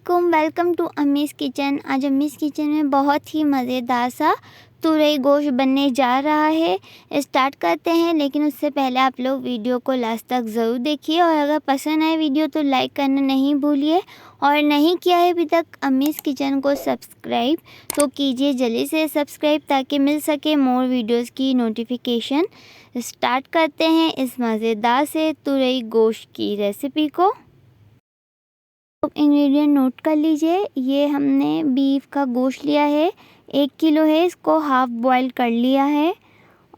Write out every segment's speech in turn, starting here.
Welcome to अम्मीज़ kitchen. आज अम्मीज़ kitchen में बहुत ही मज़ेदार सा तुरई गोश्त बनने जा रहा है। स्टार्ट करते हैं, लेकिन उससे पहले आप लोग वीडियो को लास्ट तक ज़रूर देखिए और अगर पसंद आए वीडियो तो लाइक करना नहीं भूलिए और नहीं किया है अभी तक अम्मीज़ किचन को सब्सक्राइब तो कीजिए जल्दी से सब्सक्राइब ताकि मिल सके मोर वीडियोज़ की नोटिफिकेशन। स्टार्ट करते हैं इस मज़ेदार से तुरई गोश्त की रेसिपी को। इंग्रेडिएंट नोट कर लीजिए। ये हमने बीफ का गोश्त लिया है, 1 किलो है, इसको हाफ़ बॉयल कर लिया है।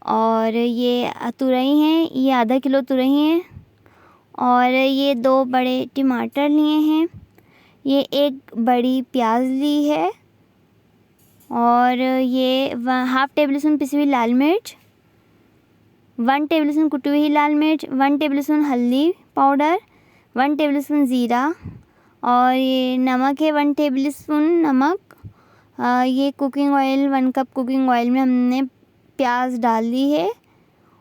और ये तुरई हैं, ये आधा किलो तुरई हैं। और ये 2 बड़े टमाटर लिए हैं, ये 1 बड़ी प्याज ली है। और ये हाफ़ टेबल स्पून पिसी हुई लाल मिर्च, 1 टेबल स्पून कुटी हुई लाल मिर्च, 1 टेबल स्पून हल्दी पाउडर, 1 टेबल स्पून ज़ीरा और ये नमक है 1 टेबल स्पून नमक। ये cooking oil 1 cup cooking oil में हमने प्याज डाल दी है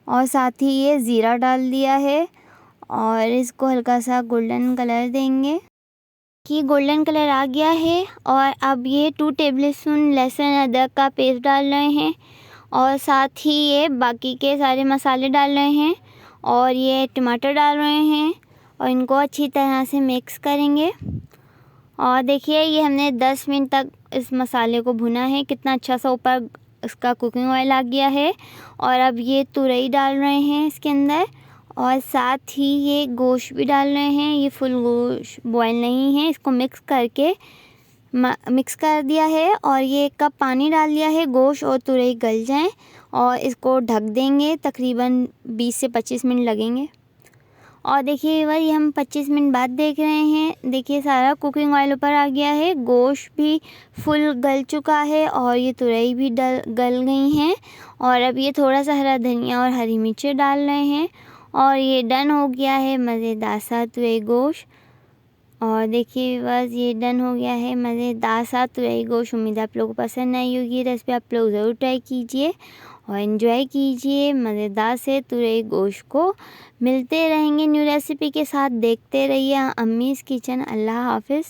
और साथ ही ये ज़ीरा डाल दिया है और इसको हल्का सा गोल्डन कलर देंगे कि गोल्डन कलर आ गया है। और अब ये 2 टेबल स्पून लहसुन अदरक का पेस्ट डाल रहे हैं और साथ ही ये बाकी के सारे मसाले डाल रहे हैं और ये टमाटर डाल रहे हैं और इनको अच्छी तरह से मिक्स करेंगे। और देखिए ये हमने 10 मिनट तक इस मसाले को भुना है, कितना अच्छा सा ऊपर इसका कुकिंग ऑयल आ गया है। और अब ये तुरई डाल रहे हैं इसके अंदर और साथ ही ये गोश्त भी डाल रहे हैं। ये फुल गोश्त बॉयल नहीं है, इसको मिक्स कर दिया है और ये 1 कप पानी डाल दिया है। गोश्त और तुरई गल जाएं और इसको ढक देंगे, तकरीबन 20 से 25 मिनट लगेंगे। और देखिए वही हम 25 मिनट बाद देख रहे हैं, देखिए सारा कुकिंग ऑयल ऊपर आ गया है, गोश्त भी फुल गल चुका है और ये तुरई भी गल गई हैं। और अब ये थोड़ा सा हरा धनिया और हरी मिर्ची डाल रहे हैं और ये डन हो गया है मज़ेदार सा तुरई गोश्त। और देखिए बस ये डन हो गया है मज़ेदार सा तुरई गोश्त। उम्मीद है आप लोगों को पसंद आई होगी रेसिपी, आप लोग ज़रूर ट्राई कीजिए और एंजॉय कीजिए मज़ेदार से तुरई गोश्त को। मिलते रहेंगे न्यू रेसिपी के साथ, देखते रहिए अम्मीज़ किचन। अल्लाह हाफ़िज़।